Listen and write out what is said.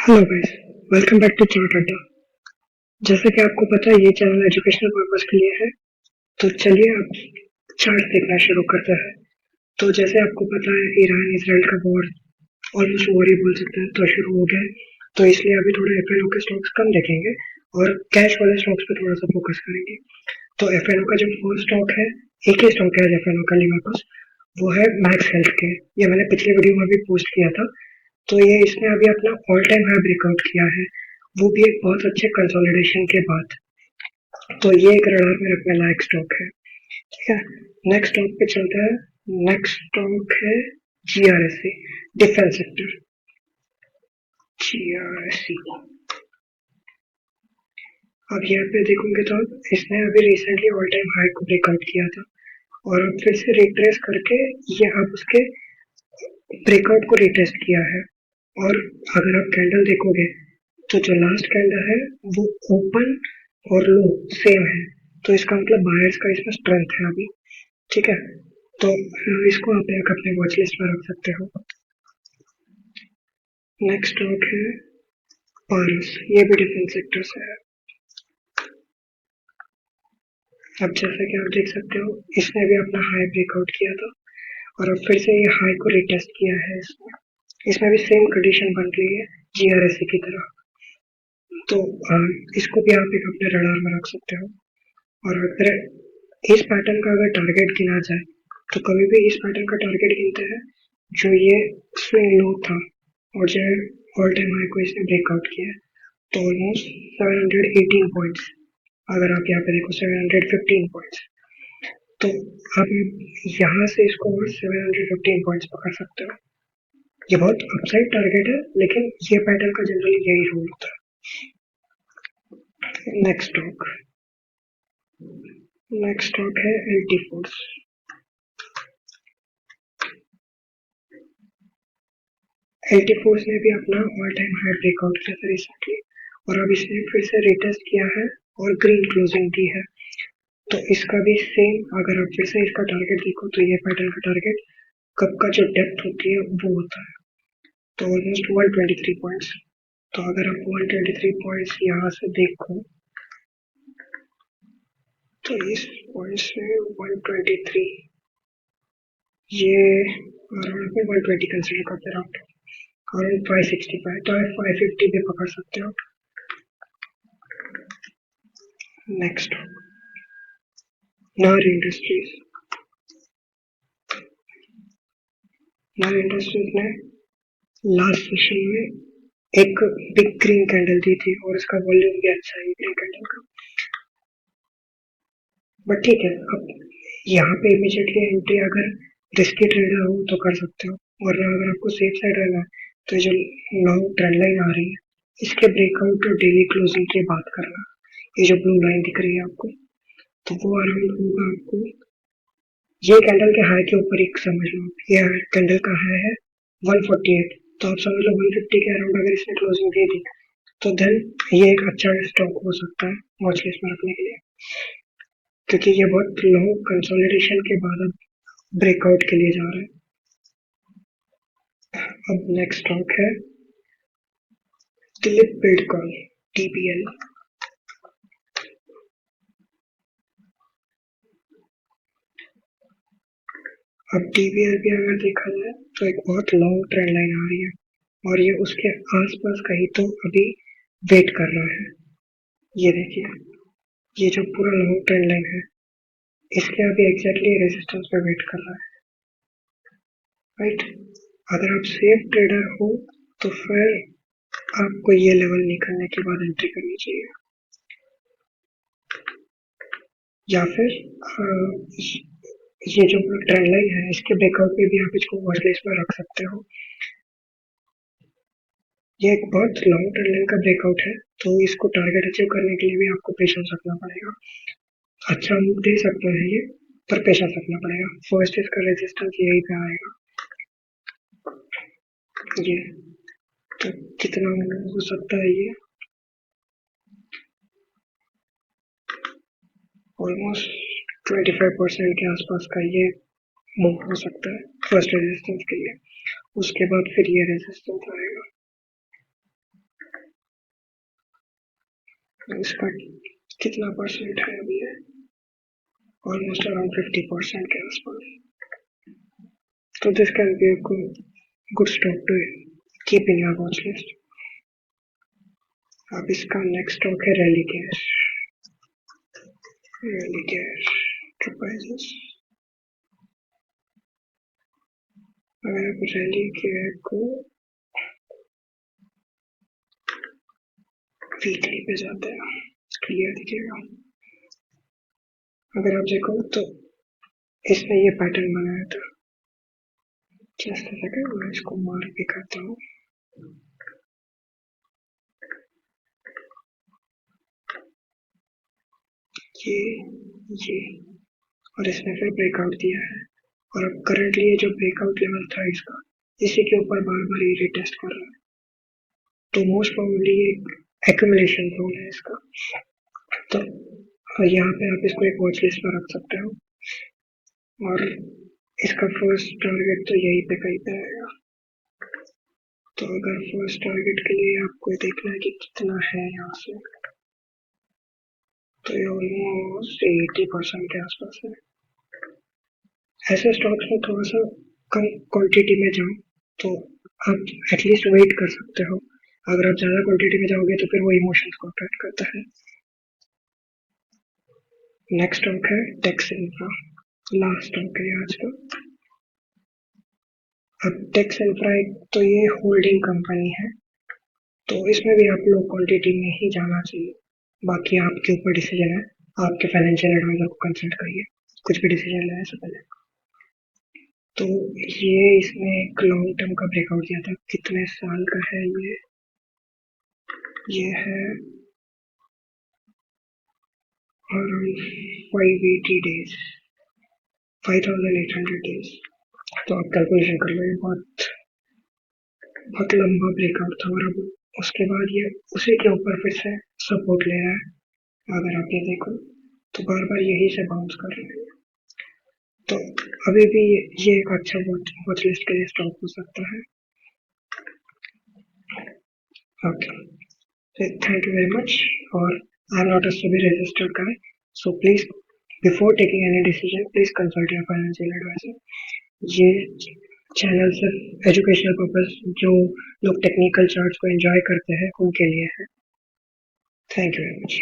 Hello guys, welcome back to chart Adda. जैसे कि आपको पता है ये चैनल एजुकेशनल पर्पस के लिए है। तो चलिए अब चार्ट देखना शुरू करते हैं। तो जैसे आपको पता है ईरान इसराइल का वॉर ऑलमोस्ट वॉर ही बोल सकते हैं तो शुरू हो गया है। तो इसलिए अभी थोड़ा एफएनओ के स्टॉक्स कम देखेंगे और कैश वाले स्टॉक्स पे थोड़ा सा फोकस करेंगे। तो एफएनओ का जो फर्स्ट स्टॉक है, एक ही स्टॉक है एफएनओ का लिए मेरे पास, वो है मैक्स हेल्थ केयर। ये मैंने पिछले वीडियो में भी पोस्ट किया था। तो ये इसने अभी अपना ऑल टाइम हाई ब्रेकआउट किया है, वो भी एक बहुत अच्छे कंसोलिडेशन के बाद। तो ये एक रडार में रखने लायक स्टॉक है। ठीक है, नेक्स्ट स्टॉक पे चलते हैं। नेक्स्ट स्टॉक है जीआरएससी, डिफेंस सेक्टर। जीआरएससी अब यहाँ पे देखोगे तो इसने अभी रिसेंटली ऑल टाइम हाई को ब्रेकआउट किया था और अब फिर से रिट्रेस करके ये अब उसके ब्रेकआउट को रिटेस्ट किया है। और अगर आप कैंडल देखोगे तो जो लास्ट कैंडल है वो ओपन और लो सेम है। तो इसका मतलब बायर्स का इसमें स्ट्रेंथ है अभी। ठीक है, तो इसको आप एक अपने वॉच लिस्ट में रख सकते हो। नेक्स्ट स्टॉक है पारस, ये भी डिफेंस सेक्टर से है। अब जैसा कि आप देख सकते हो इसने भी अपना हाई ब्रेकआउट किया था और अब फिर से ये हाई को रिटेस्ट किया है। इसमें भी सेम कंडीशन बन रही है जीआरएससी की तरह। तो इसको भी आप एक अपने रडार में रख सकते हो। और अगर इस पैटर्न का अगर टारगेट गिना जाए तो कभी भी इस पैटर्न का टारगेट गिनते हैं जो ये स्विंग लो था और जो ऑल टाइम हाई को इसने ब्रेकआउट किया है। तो ऑलमोस्ट 718 पॉइंट्स, अगर आप यहाँ पे देखो 715 पॉइंट्स, तो आप यहाँ से इसको और 715 पॉइंट्स पकड़ सकते हो। ये बहुत अपसाइड टारगेट है लेकिन ये पैटर्न का जनरली यही रूल होता है। नेक्स्ट स्टॉक, नेक्स्ट स्टॉक है एलटी फूड्स। एलटी फूड्स ने भी अपना ऑल टाइम हाई ब्रेकआउट किया था रिसेंटली और अब इसने फिर से रिटेस्ट किया है और ग्रीन क्लोजिंग दी है। तो इसका भी सेम, अगर आप फिर से इसका टारगेट देखो तो ये पैटर्न का टारगेट कब का जो डेप्थ होती है वो होता है। तो ऑलमोस्ट 123 पॉइंट्स। तो अगर आप 123 पॉइंट्स यहाँ से देखो तो इस पॉइंट से 123, ये अराउंड 120 कंसिडर करते रहो, अराउंड 565, तो आप 550 पे पकड़ सकते हो। नेक्स्ट, नार इंडस्ट्रीज। नार इंडस्ट्रीज ने लास्ट सेशन में एक बिग ग्रीन कैंडल दी थी और उसका वॉल्यूम भी अच्छा है ग्रीन कैंडल का। बट ठीक है, अब यहाँ पे इमीडिएटली एंट्री अगर रिस्की ट्रेडर हो तो कर सकते हो, वरना अगर आपको सेफ साइड रहना है तो जो लॉन्ग ट्रेंड लाइन आ रही है इसके ब्रेकआउट और डेली क्लोजिंग की बात करना। ये जो ब्लू लाइन दिख रही है आपको, तो वो अराउंड होगा आपको ये कैंडल के हाई के ऊपर एक समझ लो। ये कैंडल का हाई है 148, तो आप समझ लो 150 के अराउंड अगर इसने क्लोजिंग दे दी तो देन ये एक अच्छा स्टॉक हो सकता है वॉच लिस्ट में रखने के लिए, क्योंकि ये बहुत लॉन्ग कंसोलिडेशन के बाद अब ब्रेकआउट के लिए जा रहा है। अब नेक्स्ट स्टॉक है दिलीप बिल्डकॉन, टीबीएल। अब टीबीएल भी अगर देखा जाए तो एक बहुत लॉन्ग ट्रेंड लाइन आ रही है और ये उसके आसपास कहीं तो अभी वेट कर रहा है। ये देखिए, ये जो पूरा लॉन्ग ट्रेंड लाइन है इसके अभी एग्जैक्टली रेजिस्टेंस पे वेट कर रहा है। राइट, अगर आप सेफ ट्रेडर हो तो फिर आपको ये लेवल निकलने के बाद एंट्री करनी चाहिए, या फिर ये जो ट्रेंड लाइन है इसके ब्रेकआउट पे भी आप इसको वॉच लिस्ट में रख सकते हो। ये एक बहुत लॉन्ग ट्रेंड लाइन का ब्रेकआउट है, तो इसको टारगेट अचीव करने के लिए भी आपको पेशेंस रखना पड़ेगा। अच्छा मूव दे सकता है ये, पर पेशेंस रखना पड़ेगा। फर्स्ट इसका रेजिस्टेंस यही पे आएगा, ये। तो कितना मूव हो सकता है ये, ऑलमोस्ट 25% के आसपास का ये मूव हो सकता है फर्स्ट रेजिस्टेंस के लिए। उसके बाद फिर ये रेजिस्टेंस आएगा। इसका कितना परसेंट है अभी है, ऑलमोस्ट अराउंड 50% के आसपास। तो this can be a good stock to keep in your watchlist. अब इसका नेक्स्ट स्टॉक है Rally Cash. Rally Cash Enterprises. अगर आप रैली कैश को वीकली पे जाते हैं, क्लियर दिखेगा। अगर आप देखो तो इसने ये पैटर्न बनाया था। जस्ट अ सेकंड, मैं इसको मार्क भी करता हूँ। ये और इसने फिर ब्रेकआउट दिया है, और अब करंटली ये जो ब्रेकआउट लेवल था इसका, इसी के ऊपर बार बार ये रिटेस्ट कर रहा है। तो मोस्ट प्रोबेबली ये एक्यूमुलेशन जोन है इसका। तो यहाँ पे आप इसको एक वॉच लिस्ट पर रख सकते हो, और इसका फर्स्ट टारगेट तो यहीं पे कहीं पे आएगा। तो अगर फर्स्ट टारगेट के लिए आपको देखना है कि कितना है यहाँ से, तो ये ऑलमोस्ट 80% के आसपास है। ऐसे स्टॉक्स में थोड़ा सा कम क्वांटिटी में जाओ तो आप एटलीस्ट वेट कर सकते हो। अगर आप ज्यादा क्वांटिटी में जाओगे तो फिर वो इमोशंस को अट्रैक्ट करता है। नेक्स्ट स्टॉक है टेक्स इंफ्रा, लास्ट स्टॉक है आज का। अब टेक्स इंफ्रा तो ये होल्डिंग कंपनी है, तो इसमें भी आप लोग क्वांटिटी में ही जाना चाहिए। बाकी आपके ऊपर डिसीजन है, आपके फाइनेंशियल एडवाइजर को कंसल्ट करिए कुछ भी डिसीजन लेने से पहले। तो ये इसने एक लॉन्ग टर्म का ब्रेकआउट दिया था। कितने साल का है ये है अराउंड 580 डेज, 5800 डेज। तो आप कैलकुलेशन कर लो, ये बहुत लंबा ब्रेकआउट था, और अब उसके बाद ये उसी के ऊपर फिर से सपोर्ट ले रहा है। अगर आप ये देखो तो बार बार यही से बाउंस कर रहे हैं। तो अभी भी ये एक अच्छा वॉच लिस्ट के लिए स्टॉक हो सकता है। Okay, thank you very much. Or I'm not a SEBI registered guy, so please, before taking any decision, please consult your financial advisor. ये चैनल सिर्फ एजुकेशनल पर्पस, जो लोग टेक्निकल चार्ट्स को एंजॉय करते हैं उनके लिए है। Thank you very much.